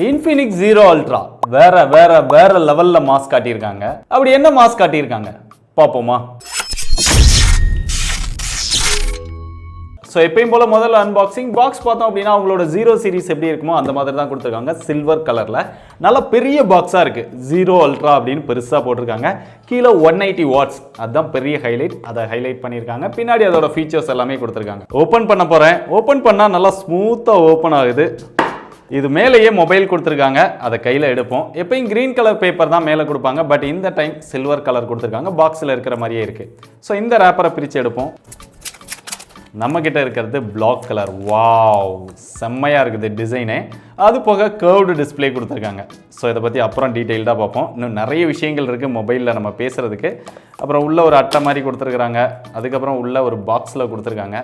Infinix Zero Ultra வேற லெவல்ல mass காட்டியிருக்காங்க. அப்படி என்ன மாஸ் காட்டியிருக்காங்க பாப்போமா? ஸோ எப்பயும் போல முதல்ல அன்பாக்சிங் பாக்ஸ் பார்த்தோம் அப்படின்னா அவங்களோட ஜீரோ சீரிஸ் எப்படி இருக்குமோ அந்த மாதிரி தான் கொடுத்துருக்காங்க. சில்வர் கலரில் நல்ல பெரிய பாக்ஸாக இருக்குது. ஜீரோ அல்ட்ரா அப்படின்னு பெருசாக போட்டிருக்காங்க. கீழே 180 வாட்ஸ், அதுதான் பெரிய ஹைலைட். அதை ஹைலைட் பண்ணியிருக்காங்க. பின்னாடி அதோட ஃபீச்சர்ஸ் எல்லாமே கொடுத்துருக்காங்க. ஓப்பன் பண்ண போகிறேன். ஓப்பன் பண்ணால் நல்லா ஸ்மூத்தாக ஓப்பன் ஆகுது. இது மேலேயே மொபைல் கொடுத்துருக்காங்க. அதை கையில் எடுப்போம். எப்பயும் கிரீன் கலர் பேப்பர் தான் மேலே கொடுப்பாங்க. பட் இந்த டைம் சில்வர் கலர் கொடுத்துருக்காங்க. பாக்ஸில் இருக்கிற மாதிரியே இருக்குது. ஸோ இந்த ரேப்பரை பிரித்து எடுப்போம். நம்ம கிட்ட இருக்கிறது பிளாக் கலர். வாவ், செம்மையாக இருக்குது டிசைனே. அது போக கர்வ்டு டிஸ்பிளே கொடுத்துருக்காங்க. ஸோ இதை பற்றி அப்புறம் டீட்டெயில்டாக பார்ப்போம். இன்னும் நிறைய விஷயங்கள் இருக்குது மொபைலில் நம்ம பேசுகிறதுக்கு. அப்புறம் உள்ள ஒரு அட்டை மாதிரி கொடுத்துருக்குறாங்க. அதுக்கப்புறம் உள்ள ஒரு பாக்ஸில் கொடுத்துருக்காங்க.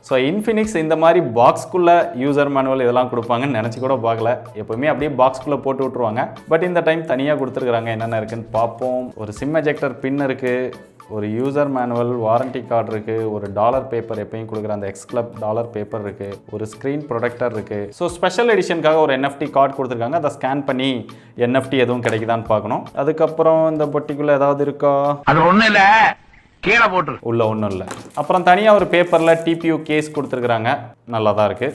ஸோ இன்ஃபினிக்ஸ் இந்த மாதிரி பாக்ஸ்குள்ளே யூசர் மேனுவல் இதெல்லாம் கொடுப்பாங்கன்னு நினச்சி கூட பார்க்கல. எப்போவுமே அப்படியே பாக்ஸ்குள்ளே போட்டு விட்ருவாங்க. பட் இந்த டைம் தனியாக கொடுத்துருக்குறாங்க. என்னென்ன இருக்குன்னு பார்ப்போம். ஒரு சிம் எஜெக்டர் பின் இருக்குது. ஒரு யூசர் மேனுவல், வாரண்டி கார்டு இருக்குது. ஒரு டாலர் பேப்பர், எப்பயும் கொடுக்குற அந்த எக்ஸ் கிளப் டாலர் பேப்பர் இருக்குது. ஒரு ஸ்க்ரீன் ப்ரொடெக்டர் இருக்குது. ஸோ ஸ்பெஷல் எடிஷனுக்காக ஒரு NFT கார்டு கொடுத்துருக்காங்க. அதை ஸ்கேன் பண்ணி NFT எதுவும் கிடைக்குதான்னு பார்க்கணும். அதுக்கப்புறம் இந்த பொட்டிக்குள்ளே ஏதாவது இருக்கா? அது ஒன்றும் இல்லை, கீழே போட்டு உள்ள ஒன்றும் இல்லை. அப்புறம் தனியாக ஒரு பேப்பரில் TPU கேஸ் கொடுத்துருக்குறாங்க. நல்லா தான் இருக்குது.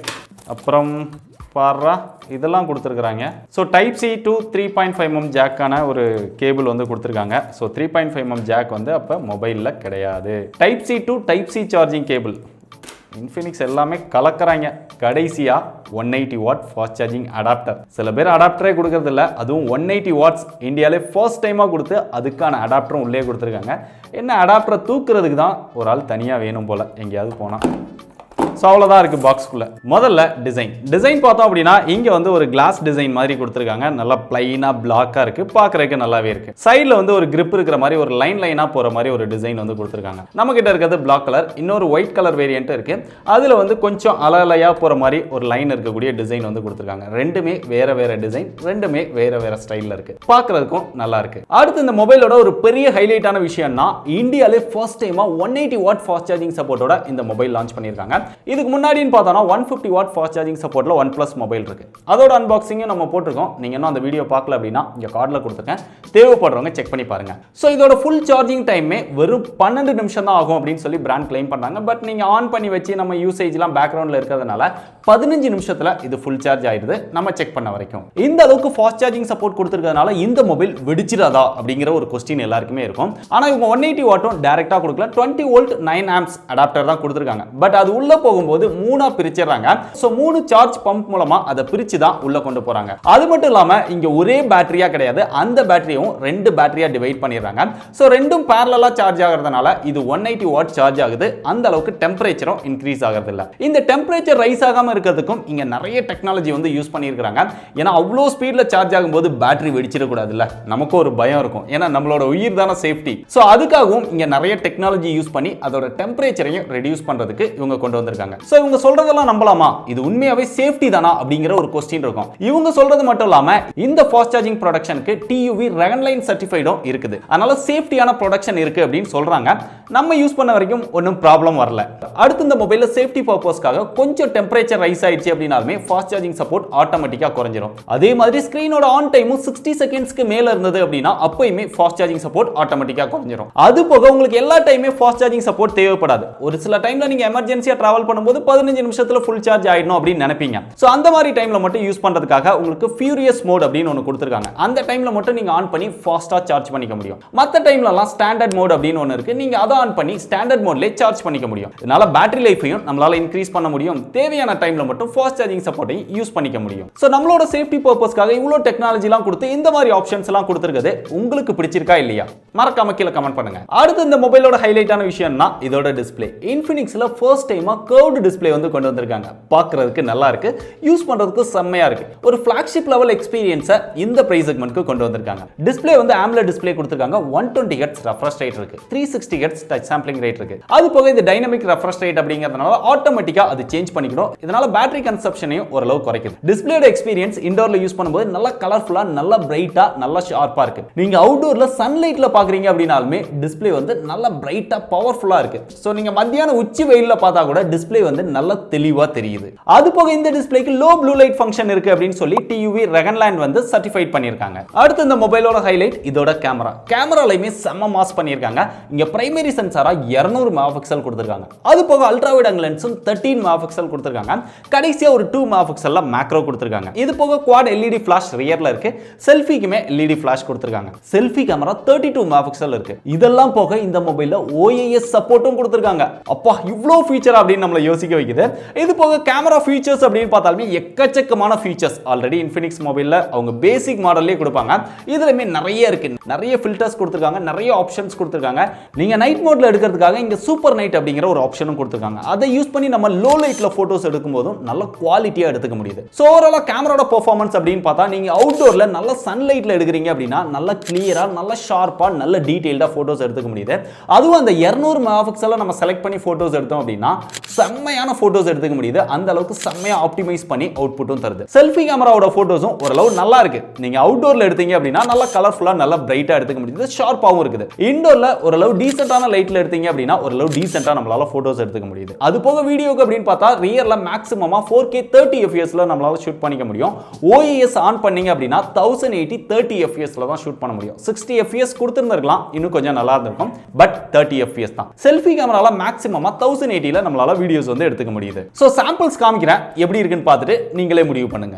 அப்புறம் பாரா இதெல்லாம் கொடுத்துருக்குறாங்க. So type C to 3.5mm ஜாக்கான ஒரு கேபிள் வந்து கொடுத்துருக்காங்க. ஸோ 3.5mm ஜாக் வந்து அப்போ மொபைலில் கிடையாது. Type C to type C charging cable. Infinix எல்லாமே கலக்கிறாங்க. கடைசியாக 180 வாட் ஃபாஸ்ட் சார்ஜிங் அடாப்டர். சில பேர் அடாப்டரே கொடுக்கறது இல்லை. அதுவும் 180 வாட்ஸ் இந்தியாவிலே ஃபர்ஸ்ட் டைமாக கொடுத்து அதுக்கான அடாப்டரும் உள்ளே கொடுத்துருக்காங்க. என்ன அடாப்டரை தூக்குறதுக்கு தான் ஒரு ஆள் தனியாக வேணும் போல் எங்கேயாவது போனால். ஸோ அவ்வளோதான் இருக்குது பாக்ஸ்குள்ளே. முதல்ல டிசைன் பார்த்தோம் அப்படின்னா இங்கே வந்து ஒரு கிளாஸ் டிசைன் மாதிரி கொடுத்துருக்காங்க. நல்லா பிளைனாக பிளாக்காக இருக்குது. பார்க்குறதுக்கு நல்லாவே இருக்குது. சைடில் வந்து ஒரு கிரிப் இருக்கிற மாதிரி ஒரு லைனாக போகிற மாதிரி ஒரு டிசைன் வந்து கொடுத்துருக்காங்க. நம்மக்கிட்ட இருக்கிறது பிளாக் கலர். இன்னொரு ஒயிட் கலர் வேரியன்ட் இருக்குது. அதில் வந்து கொஞ்சம் அலையாக போகிற மாதிரி ஒரு லைன் இருக்கக்கூடிய டிசைன் வந்து கொடுத்துருக்காங்க. ரெண்டுமே வேறு டிசைன், ரெண்டுமே வேறு ஸ்டைலில் இருக்குது. பார்க்குறதுக்கும் நல்லா இருக்குது. அடுத்து இந்த மொபைலோட ஒரு பெரிய ஹைலைட்டான விஷயம்னா இந்தியாவிலே ஃபர்ஸ்ட் டைமாக 180 வாட் ஃபாஸ்ட் சார்ஜிங் சப்போர்ட்டோட இந்த மொபைல் லான்ச் பண்ணியிருக்காங்க. இதுக்கு முன்னாடின்னு பார்த்தோம்னா 150 வாட் ஃபாஸ்ட் சார்ஜிங் சப்போர்ட்ல OnePlus மொபைல் இருக்கு. அதோட அன்பாக்சிங்கும் நம்ம போட்டிருக்கோம். நீங்க இன்னும் அந்த வீடியோ பார்க்கல அப்படின்னா இங்க கார்டில் கொடுத்துருக்கேன். தேவைப்படுறவங்க செக் பண்ணி பாருங்க. ஸோ இதோட ஃபுல் சார்ஜிங் டைமே வெறும் 12 நிமிஷம் தான் ஆகும் அப்படின்னு சொல்லி பிராண்ட் கிளைம் பண்ணாங்க. பட் நீங்க ஆன் பண்ணி வச்சு நம்ம யூசேஜ்லாம் பேக்ரவுண்ட்ல இருக்கிறதுனால 15 நிமிஷத்துல இது ஃபுல் சார்ஜ் ஆயிடுது. நம்ம செக் பண்ண வரைக்கும் இந்த அளவுக்கு ஃபாஸ்ட் சார்ஜிங் சப்போர்ட் கொடுத்துருக்கிறதுனால இந்த மொபைல் வெடிச்சிடாதா அப்படிங்கிற ஒரு கொஸ்டின் எல்லாருக்குமே இருக்கும். ஆனா இவங்க 180 வாட்டும் டைரக்டா கொடுக்கல. 20 வோல்ட் 9 ஆம்ப்ஸ் அடாப்டர் தான் கொடுத்துருக்காங்க. பட் அது உள்ள போகும்போது 3 பிரிச்சிடறாங்க. சோ 3 சார்ஜ் பம்ப் மூலமா அதை பிரிச்சு தான் உள்ள கொண்டு போறாங்க. அது மட்டும் இல்லாம இங்க ஒரே பேட்டரியா கிடையாது. அந்த பேட்டரியும் 2 பேட்டரியா டிவைட் பண்ணிடுறாங்க. சோ ரெண்டும் parallel-ஆ சார்ஜ் ஆகிறதுனால இது 180 வாட் சார்ஜ் ஆகுது. அந்த அளவுக்கு டெம்பரேச்சரும் இன்க்ரீஸ் ஆகிறது இல்ல. இந்த டெம்பரேச்சர் ரைஸ் ஆகாம இருக்கிறதுக்கும் இங்க நிறைய டெக்னாலஜி வந்து யூஸ் பண்ணியிருக்காங்க. ஏன்னா அவ்வளோ ஸ்பீட்ல சார்ஜ் ஆகும்போது பேட்டரி வெடிச்சிட கூடாது இல்ல. நமக்கு ஒரு பயம் இருக்கும். ஏன்னா நம்மளோட உயிர் தான சேஃப்டி. சோ அதுக்காகவும் இங்க நிறைய டெக்னாலஜி யூஸ் பண்ணி அதோட டெம்பரேச்சரையும் ரெடியூஸ் பண்றதுக்கு இவங்க கொண்டு வந்திருக்காங்க. சோ இவங்க சொல்றதெல்லாம் நம்பலாமா? இது உண்மையாவே சேஃப்டி தானா அப்படிங்கிற ஒரு क्वेश्चन இருக்கும். இவங்க சொல்றது மட்டும் இல்லாம இந்த ஃபாஸ்ட் சார்ஜிங் ப்ரொடக்ஷனுக்கு TUV ரெகன்லைன் சர்டிஃபைடும் இருக்குது. அதனால சேஃப்டியான ப்ரொடக்ஷன் இருக்கு அப்படின்னு சொல்றாங்க. நம்ம யூஸ் பண்ண வரைக்கும் ஒன்றும் ப்ராப்ளம் வரல. அடுத்து இந்த மொபைல்ல சேஃப்டி பர்பஸ்க்காக கொஞ்சம் டெம்பரேச்சர் ரைஸ் ஆயிடுச்சு அப்படினாலுமே ஃபாஸ்ட் சார்ஜிங் சப்போர்ட் ஆட்டோமேட்டிக்கா குறைஞ்சிரும். அதே மாதிரி ஸ்கிரீனோட ஆன் டைமும் 60 செகண்ட்ஸ்க்கு மேல இருந்தது அப்படின்னா அப்பயுமே ஃபாஸ்ட் சார்ஜிங் சப்போர்ட் ஆட்டோமேட்டிக்கா குறைஞ்சிரும். அது போக உங்களுக்கு எல்லா டைமே ஃபாஸ்ட் சார்ஜிங் சப்போர்ட் தேவைப்படாது. ஒரு சில டைம்ல நீங்க எமர்ஜென்சியா டிராவல் பண்ணும்போது 15 நிமிஷத்துல ஃபுல் சார்ஜ் ஆயிடணும் அப்படின்னு நினைப்பீங்க. சோ அந்த மாதிரி டைம்ல மட்டும் யூஸ் பண்றதுக்காக உங்களுக்கு ஃபியூரியஸ் மோட் அப்படின்னு ஒன்னு கொடுத்திருக்காங்க. அந்த டைம்ல மட்டும் நீங்க ஆன் பண்ணி ஃபாஸ்டா சார்ஜ் பண்ணிக்க முடியும். மத்த டைம்ல எல்லாம் ஸ்டாண்டர்ட் மோட் அப்படின்னு ஒன்னு இருக்கு. நீங்க அதை ஆன் பண்ணி ஸ்டாண்டர்ட் மோட்லயே சார்ஜ் பண்ணிக்க முடியும். இதனால பேட்டரி லைஃபையும் நம்மளால இன்க்ரீஸ் பண்ண முடியும். தேவையான டைம்ல மட்டும் ஃபாஸ்ட் சார்ஜிங் சப்போர்ட்டையும் யூஸ் பண்ணிக்க முடியும். சோ நம்மளோட சேஃப்டி பர்பஸ்க்காக இவ்வளவு டெக்னாலஜி எல்லாம் கொடுத்து இந்த மாதிரி ஆப்ஷன்ஸ் எல்லாம் கொடுத்திருக்கிறது உங்களுக்கு பிடிச்சிருக்கா இல்லையா? மறக்காம கீழ கமெண்ட் பண்ணுங்க. அடுத்து இந்த மொபைலோட ஹைலைட்டான விஷயம்னா இதோட டிஸ்ப்ளே. இன்ஃபினிக்ஸ்ல ஃபர்ஸ்ட் டைமா கர்வ்டு டிஸ்ப்ளே வந்து கொண்டு வந்திருக்காங்க. பார்க்கிறதுக்கு நல்லா இருக்கு, யூஸ் பண்றதுக்கு செம்மையா இருக்கு. ஒரு ஃபிளாக்ஷிப் லெவல் எக்ஸ்பீரியன்ஸை இந்த பிரைஸ் செக்மெண்ட்க்கு கொண்டு வந்திருக்காங்க. டிஸ்ப்ளே வந்து AMOLED டிஸ்ப்ளே கொடுத்திருக்காங்க. 120 Hz ரெஃப்ரெஷ் ரேட் இருக்கு. 360 Hz டச் சாம்பிளிங் ரேட் இருக்கு. அது போக இது டைனமிக் ரெஃப்ரெஷ் ரேட் அப்படிங்கிறதுனால ஆட்டோமேட்டிக்கா அது சேஞ்ச் பண்ணிக்கணும். இதனால பேட்டரி கன்சப்ஷனையும் ஓரளவு குறைக்குது. டிஸ்ப்ளேயோட எக்ஸ்பீரியன்ஸ் இன்டோர்ல யூஸ் பண்ணும்போது நல்லா கலர்ஃபுல்லா, நல்லா பிரைட்டா, நல்லா ஷார்ப்பா இருக்கு. நீங்க அவுட்டோர்ல சன்லைட்ல பாக்குறீங்க அப்படினாலுமே டிஸ்ப்ளே வந்து நல்லா பிரைட்டா, பவர்ஃபுல்லா இருக்கு. சோ நீங்க மத்தியான உச்சி வெயில்ல பார்த்தா கூட டிஸ்ப்ளே டிஸ்ப்ளே வந்து நல்ல தெளிவா தெரியுது. அது போக இந்த டிஸ்ப்ளேக்கு லோ ப்ளூ லைட் ஃபங்க்ஷன் இருக்கு அப்படின்னு சொல்லி TUV ரெகன்லேண்ட் வந்து சர்டிஃபைட் பண்ணிருக்காங்க. அடுத்து இந்த மொபைலோட ஹைலைட் இதோட கேமராலையுமே செம்ம மாஸ் பண்ணிருக்காங்க. இங்க பிரைமரி சென்சாரா 200 மெகாபிக்சல் கொடுத்திருக்காங்க. அது போக அல்ட்ரா வைட் ஆங்கிள் லென்ஸும் 13 மெகாபிக்சல் கொடுத்திருக்காங்க. கடைசியா ஒரு 2 மெகாபிக்சல்ல மேக்ரோ கொடுத்திருக்காங்க. இது போக குவாட் LED ஃபிளாஷ் ரியர்ல இருக்கு. செல்ஃபிக்குமே LED ஃபிளாஷ் கொடுத்திருக்காங்க. செல்ஃபி கேமரா 32 மெகாபிக்சல் இருக்கு. இதெல்லாம் போக இந்த மொபைல்ல OIS சப்போர்ட்டும் கொடுத்திருக்காங்க. அப்பா இவ்ளோ ஃபீச்சர் அப்படினு நம்மள யோசிக்க வைக்குது. இது போக கேமரா ஃபீச்சர்ஸ் அப்படினு பார்த்தாலுமே எக்கச்சக்கமான ஃபீச்சர்ஸ் ஆல்ரெடி Infinix மொபைல்ல அவங்க பேசிக் மாடல்லே கொடுப்பாங்க. இதுலமே நிறைய இருக்கு. நிறைய ஃபில்டர்ஸ் கொடுத்திருக்காங்க. நிறைய ஆப்ஷன்ஸ் கொடுத்திருக்காங்க. நீங்க நைட் மோட்ல எடுக்கிறதுக்காக இங்க சூப்பர் நைட் அப்படிங்கிற ஒரு ஆப்ஷனும் கொடுத்திருக்காங்க. அதை யூஸ் பண்ணி நம்ம லோ லைட்ல போட்டோஸ் எடுக்கும்போது நல்ல குவாலிட்டியா எடுத்துக்க முடியுது. சோ ஓவராலா கேமராவோட பெர்ஃபார்மன்ஸ் அப்படினு பார்த்தா நீங்க அவுட்டோர்ல நல்ல சன்லைட்ல எடுக்கிறீங்க அப்படினா நல்ல கிளியரா நல்ல ஷார்ப்பா நல்ல டீடைல்டா போட்டோஸ் எடுத்துக்க முடியுது. அதுவும் அந்த 200 மெகாபிக்சல்ல நம்ம செலக்ட் பண்ணி போட்டோஸ் எடுத்தோம் அப்படினா செம்மையான போட்டோஸ் எடுத்துக்க முடியுது. அந்த அளவுக்கு செம்மையா ஆப்டிமைஸ் பண்ணி அவுட்புட்டும் தருது. செல்ஃபி கேமராவோட போட்டோஸும் ஓரளவு நல்லா இருக்கு. நீங்க அவுட்டோர்ல எடுத்தீங்க அப்படினா நல்ல கலர்ஃபுல்லா நல்ல பிரைட்டா எடுத்துக்க முடியுது. ஷார்ப்பாவும் இருக்குது. இன்டோர்ல ஓரளவு டீசென்ட்டான லைட்ல எடுத்தீங்க அப்படினா ஓரளவு டீசென்ட்டா நம்மளால போட்டோஸ் எடுத்துக்க முடியுது. அது போக வீடியோக்கு அப்படினு பார்த்தா ரியர்ல மேக்ஸிமமா 4K 30 fps ல நம்மளால ஷூட் பண்ணிக்க முடியும். OIS ஆன் பண்ணீங்க அப்படினா 1080 30 fps ல தான் ஷூட் பண்ண முடியும். 60 fps கொடுத்திருந்திருக்கலாம், இன்னும் கொஞ்சம் நல்லா இருந்திருக்கும். பட் 30 fps தான். செல்ஃபி கேமரால மேக்ஸிமமா 1080 ல நம்மளால வீடியோஸ் வந்து எடுத்துக்க முடியுது. சோ சாம்பிள்ஸ் காமிக்கிறேன், எப்படி இருக்குன்னு பார்த்துட்டு நீங்களே முடிவு பண்ணுங்க.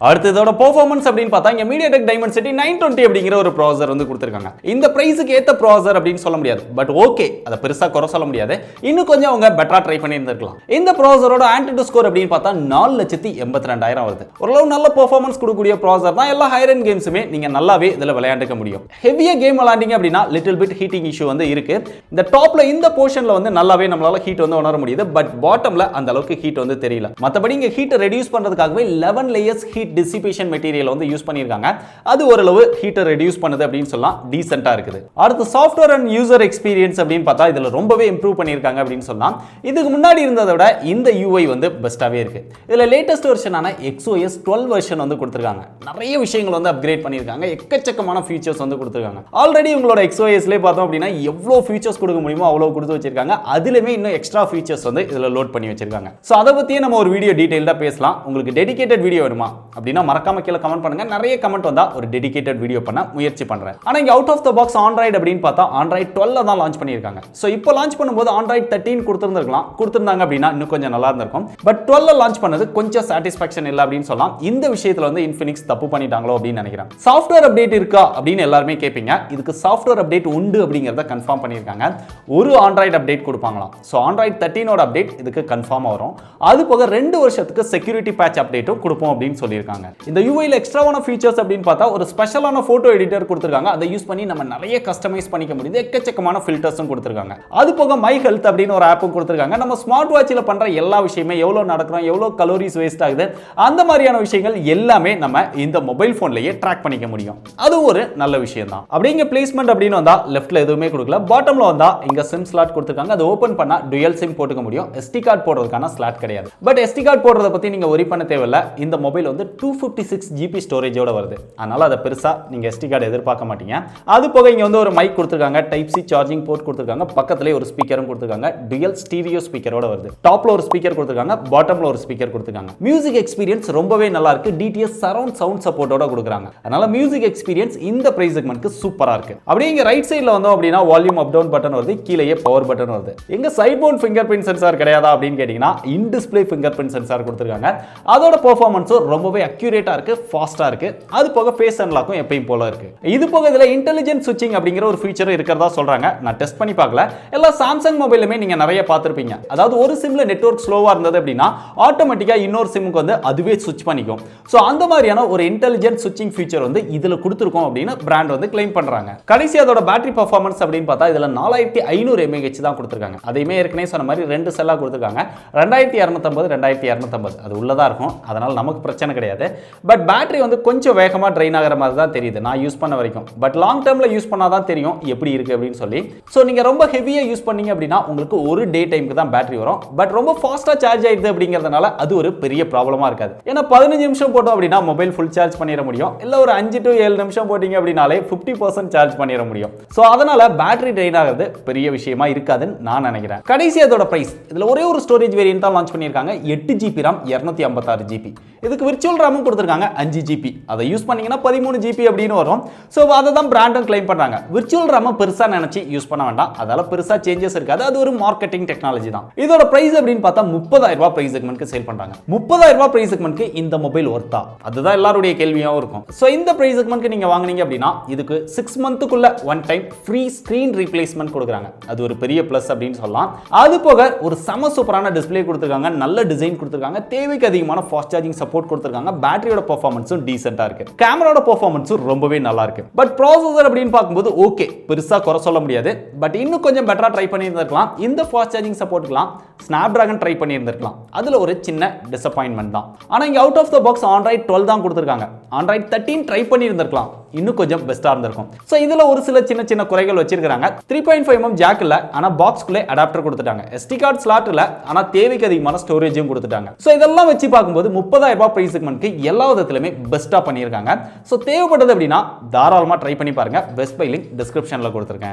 அடுத்ததோட பெர்ஃபார்மன்ஸ் அப்படினு பார்த்தா இங்க Mediatek Dimensity 920 அப்படிங்கிற ஒரு ப்ராசஸர் வந்து கொடுத்திருக்காங்க. இந்த பிரைஸ்க்கு ஏத்த ப்ராசஸர் அப்படினு சொல்ல முடியாது. பட் ஓகே, அத பெருசா குறை சொல்ல முடியாது. இன்னும் கொஞ்சம் அவங்க பெட்டரா ட்ரை பண்ணி இருந்திருக்கலாம். இந்த ப்ராசஸரோட AnTuTu ஸ்கோர் அப்படினு பார்த்தா 4,82,000 வருது. ஓரளவு நல்ல பெர்ஃபார்மன்ஸ் கொடுக்கக்கூடிய ப்ராசஸர் தான். எல்லா ஹையர் எண்ட் கேம்ஸுமே நீங்க நல்லாவே இதல விளையாண்டுக்க முடியும். ஹெவியா கேம் விளையாண்டீங்க அப்படினா லிட்டில் பிட் ஹீட்டிங் இஷ்யூ வந்து இருக்கு. இந்த டாப்ல இந்த போர்ஷன்ல வந்து நல்லாவே நம்மளால ஹீட் வந்து உணர முடியுது. பட் பாட்டம்ல அந்த அளவுக்கு ஹீட் வந்து தெரியல. மத்தபடி இங்க ஹீட் ரெடியூஸ் பண்றதுக்காகவே 11 லேயர்ஸ் ஹீட் dissipation மெட்டீரியல் வந்து யூஸ் பண்ணிருக்காங்க. அது ஓரளவு ஹீட்டர் ரெடியூஸ் பண்ணுது அப்படினு சொல்லலாம். டீசென்ட்டா இருக்குது. அடுத்து சாஃப்ட்வேர் அண்ட் யூசர் எக்ஸ்பீரியன்ஸ் அப்படினு பார்த்தா இதுல ரொம்பவே இம்ப்ரூவ் பண்ணிருக்காங்க அப்படினு சொல்லலாம். இதுக்கு முன்னாடி இருந்ததை விட இந்த UI வந்து பெஸ்டாவே இருக்கு. இதுல லேட்டஸ்ட் வெர்ஷனான XOS 12 வெர்ஷன் வந்து கொடுத்திருக்காங்க. நிறைய விஷயங்கள் வந்து அப்கிரேட் பண்ணிருக்காங்க. எக்கச்சக்கமான ஃபீச்சர்ஸ் வந்து கொடுத்திருக்காங்க. ஆல்ரெடி உங்களோட XOSலயே பார்த்தோம் அப்படினா எவ்வளவு ஃபீச்சர்ஸ் கொடுக்க முடியுமோ அவ்வளவு கொடுத்து வச்சிருக்காங்க. அதிலமே இன்னும் எக்ஸ்ட்ரா ஃபீச்சர்ஸ் வந்து இதுல லோட் பண்ணி வச்சிருக்காங்க. சோ அத பத்தியே நம்ம ஒரு வீடியோ டீடைலா பேசலாம். உங்களுக்கு டெடிகேட்டட் வீடியோ வேணுமா அப்படினா மறக்காம கீழ கமெண்ட் பண்ணுங்க. நிறைய கமெண்ட் வந்தா ஒரு டெடிகேட்டட் வீடியோ பண்ண முயற்சி பண்றேன். ஆனா இங்க out of the box Android அப்படினு பார்த்தா Android 12 தான் லான்ச் பண்ணிருக்காங்க. சோ இப்போ லான்ச் பண்ணும்போது Android 13 கொடுத்திருந்திருக்கலாம். கொடுத்திருந்தாங்க அப்படினா இன்னும் கொஞ்சம் நல்லா இருந்திருக்கும். பட் 12 லான்ச் பண்ணது கொஞ்சம் சாட்டிஸ்ஃபேக்ஷன் இல்ல அப்படினு சொல்லலாம். இந்த விஷயத்துல வந்து Infinix தப்பு பண்ணிட்டாங்களோ அப்படினு நினைக்கிறேன். சாஃப்ட்வேர் அப்டேட் இருக்கா அப்படினு எல்லாரும் கேப்பீங்க. இதுக்கு சாஃப்ட்வேர் அப்டேட் உண்டு அப்படிங்கறத கன்ஃபார்ம் பண்ணிருக்காங்க. ஒரு Android அப்டேட் கொடுப்பாங்களாம். சோ Android 13 ஓட அப்டேட் இதுக்கு கன்ஃபார்மா வரும். அது போக 2 வருஷத்துக்கு செக்யூரிட்டி பேட்ச் அப்டேட்டும் கொடுப்போம் அப்படினு சொல்லிருக்காங்க. இந்த UI ல எக்ஸ்ட்ராவான ஃபீச்சர்ஸ் அப்படினு பார்த்தா ஒரு ஸ்பெஷலான போட்டோ எடிட்டர் கொடுத்திருக்காங்க. அதை யூஸ் பண்ணி நம்ம நிறைய கஸ்டமைஸ் பண்ணிக்க முடியுது. எக்கச்சக்கமான ஃபில்டர்ஸும் கொடுத்திருக்காங்க. அது போக மை ஹெல்த் அப்படினு ஒரு ஆப்பும் கொடுத்திருக்காங்க. நம்ம ஸ்மார்ட் வாட்ச்ல பண்ற எல்லா விஷயமே எவ்வளவு நடக்குறோம், எவ்வளவு கலோரிஸ் வேஸ்ட் ஆகுது, அந்த மாதிரியான விஷயங்கள் எல்லாமே நம்ம இந்த மொபைல் போன்லயே ட்ராக் பண்ணிக்க முடியும். அது ஒரு நல்ல விஷயம் தான். அப்படிங்க பிளேஸ்மென்ட் அப்படினு வந்தா லெஃப்ட்ல எதுவுமே கொடுக்கல. பாட்டம்ல வந்தா இங்க சிம் ஸ்லாட் கொடுத்திருக்காங்க. அதை ஓபன் பண்ணா டுயல் சிம் போட்டுக்க முடியும். SD கார்டு போடுறதுக்கான ஸ்லாட் கிடையாது. பட் SD கார்டு போடுறத பத்தி நீங்க worry பண்ண தேவையில்ல. இந்த மொபைல் வந்து 256 GB ஸ்டோரேஜோட வருது. அதனால அத பெருசா நீங்க SD கார்டு எதிர்பார்க்க மாட்டீங்க. அது போக இங்க வந்து ஒரு மைக் கொடுத்திருக்காங்க. டைப் C சார்ஜிங் போர்ட் கொடுத்திருக்காங்க. பக்கத்துலயே ஒரு ஸ்பீக்கரும் கொடுத்திருக்காங்க. டுயல் ஸ்டீரியோ ஸ்பீக்கரோட வருது. டாப்ல ஒரு ஸ்பீக்கர் கொடுத்திருக்காங்க. பாட்டம்ல ஒரு ஸ்பீக்கர் கொடுத்திருக்காங்க. மியூசிக் எக்ஸ்பீரியன்ஸ் ரொம்பவே நல்லா இருக்கு. DTS சரவுண்ட் சவுண்ட் சப்போர்ட்டோட கொடுக்குறாங்க. அதனால மியூசிக் எக்ஸ்பீரியன்ஸ் இந்த பிரைஸ் செக்மென்ட்க்கு சூப்பரா இருக்கு. அப்படியே இங்க ரைட் சைடுல வந்தோம் அப்படினா வால்யூம் அப் டவுன் பட்டன் வருது. கீழயே பவர் பட்டன் வருது. எங்க side mount finger print sensor கிடையாதா அப்படினு கேட்டிங்கனா in display finger print sensor கொடுத்திருக்காங்க. அதோட பெர்ஃபார்மன்ஸும் ரொம்பவே அக்யூரேட்டா இருக்கு, ஃபாஸ்டா இருக்கு. அது போக ஃபேஸ் அன்லாக்கும் எப்பவும் போல இருக்கு. இது போக இதுல இன்டெலிஜென்ட் ஸ்விட்சிங் அப்படிங்கிற ஒரு ஃபீச்சர் இருக்கிறதா சொல்றாங்க. நான் டெஸ்ட் பண்ணி பார்க்கல. எல்லா சாம்சங் மொபைலுமே நீங்க நிறைய பார்த்திருப்பீங்க. அதாவது ஒரு சிம்ல நெட்வொர்க் ஸ்லோவா இருந்தது அப்படினா ஆட்டோமேட்டிக்கா இன்னொரு சிம்முக்கு வந்து அதுவே ஸ்விட்ச் பண்ணிக்கும். சோ அந்த மாதிரியான ஒரு இன்டெலிஜென்ட் ஸ்விட்சிங் ஃபீச்சர் வந்து இதுல கொடுத்திருக்கோம் அப்படினு பிராண்ட் வந்து கிளைம் பண்றாங்க. கடைசி அதோட பேட்டரி பெர்ஃபார்மன்ஸ் அப்படினு பார்த்தா இதுல 4500 mAh தான் கொடுத்திருக்காங்க. அதையுமே ஏற்கனவே சொன்ன மாதிரி ரெண்டு செல்லா கொடுத்திருக்காங்க. 2250 2250 அது உள்ளதா இருக்கும். அதனால நமக்கு பிரச்சனை கிடையாது. கிடையாது. பட் பேட்டரி வந்து கொஞ்சம் வேகமாக ட்ரைன் ஆகிற மாதிரி தான் தெரியுது நான் யூஸ் பண்ண வரைக்கும். பட் லாங் டேர்மில் யூஸ் பண்ணால் தான் தெரியும் எப்படி இருக்குது அப்படின்னு சொல்லி. ஸோ நீங்கள் ரொம்ப ஹெவியாக யூஸ் பண்ணீங்க அப்படின்னா உங்களுக்கு ஒரு டே டைமுக்கு தான் பேட்டரி வரும். பட் ரொம்ப ஃபாஸ்ட்டாக சார்ஜ் ஆயிடுது அப்படிங்கிறதுனால அது ஒரு பெரிய ப்ராப்ளமாக இருக்காது. ஏன்னா 15 நிமிஷம் போட்டோம் அப்படின்னா மொபைல் ஃபுல் சார்ஜ் பண்ணிட முடியும். இல்லை ஒரு 5 to 7 நிமிஷம் போட்டிங்க அப்படின்னாலே 50% சார்ஜ் பண்ணிட முடியும். ஸோ அதனால பேட்டரி ட்ரைன் ஆகிறது பெரிய விஷயமா இருக்காதுன்னு நான் நினைக்கிறேன். கடைசி அதோட பிரைஸ், இதில் ஒரே ஒரு ஸ்டோரேஜ் வேரியன்ட் தான் லான்ச் பண்ணியிருக்காங்க. 8GB RAM 256GB. இதுக்கு விர்ச்சுவல் ரேமும் கொடுத்துருக்காங்க 5GB. அதை யூஸ் பண்ணீங்கன்னா 13GB அப்படின்னு வரும். ஸோ அதை தான் பிராண்டும் கிளைம் பண்ணுறாங்க. விர்ச்சுவல் ரேமை பெருசாக நினைச்சு யூஸ் பண்ண வேண்டாம். அதால பெருசாக சேஞ்சஸ் இருக்காது. அது ஒரு மார்க்கெட்டிங் டெக்னாலஜி தான். இதோட பிரைஸ் அப்படின்னு பார்த்தா 30,000 ரூபாய் பிரைஸ் செக்மெண்ட்க்கு சேல் பண்றாங்க. 30,000 ரூபாய் பிரைஸ் செக்மெண்ட்க்கு இந்த மொபைல் ஒர்த்தா? அதுதான் எல்லாருடைய கேள்வியாகவும் இருக்கும். ஸோ இந்த பிரைஸ் செக்மெண்ட்க்கு நீங்க வாங்குனீங்க அப்படின்னா இதுக்கு 6 மந்த்துக்குள்ள one time free screen replacement கொடுக்குறாங்க. அது ஒரு பெரிய பிளஸ் அப்படின்னு சொல்லலாம். அது போக ஒரு செம சூப்பரான டிஸ்பிளே கொடுத்துருக்காங்க, நல்ல டிசைன் கொடுத்துருக்காங்க, தேவைக்கு அதிகமான ஃபாஸ்ட் சார்ஜிங் சப்போர்ட் கொடுத்துருக்காங்க, பேட்டரியோட பெர்ஃபார்மன்ஸும் டீசென்ட்டா இருக்கு, கேமராவோட பெர்ஃபார்மன்ஸும் ரொம்பவே நல்லா இருக்கு. பட் ப்ராசஸர் அப்படின்னு பார்க்கும்போது ஓகே, பெருசா குறை சொல்ல முடியாது. பட் இன்னும் கொஞ்சம் பெட்டரா ட்ரை பண்ணியிருந்திருக்கலாம். இந்த ஃபாஸ்ட் சார்ஜிங் சப்போர்ட்லாம் ஸ்னாப்டிராகன் ட்ரை பண்ணியிருந்திருக்கலாம். அதுல ஒரு சின்ன டிசப்பாயின்மெண்ட் தான். ஆனா இங்க out of the box Android 12 தான் கொடுத்துருக்காங்க. Android 13 ட்ரை பண்ணியிருந்திருக்கலாம், இன்னும் கொஞ்சம் பெஸ்டா இருந்திருக்கும். சோ இதுல ஒரு சில சின்ன சின்ன குறைகள் வச்சிருக்காங்க. 3.5mm ஜாக் இல்ல, ஆனா பாக்ஸ்க்குள்ளே அடாப்டர் கொடுத்துட்டாங்க. SD கார்டு ஸ்லாட் இல்ல, ஆனா தேவைக்கு அதிகமான ஸ்டோரேஜும் கொடுத்துட்டாங்க. சோ இதெல்லாம் வச்சு பார்க்கும்போது 30,000 ரூபாய் பிரைஸ் செக்மெண்ட்க்கு எல்லா விதத்திலுமே பெஸ்டா பண்ணியிருக்காங்க. சோ தேவைப்பட்டது அப்படின்னா தாராளமா ட்ரை பண்ணி பாருங்க. பெஸ்ட் பை லிங்க் டிஸ்கிரிப்ஷன்ல கொடுத்துருக்கேன்.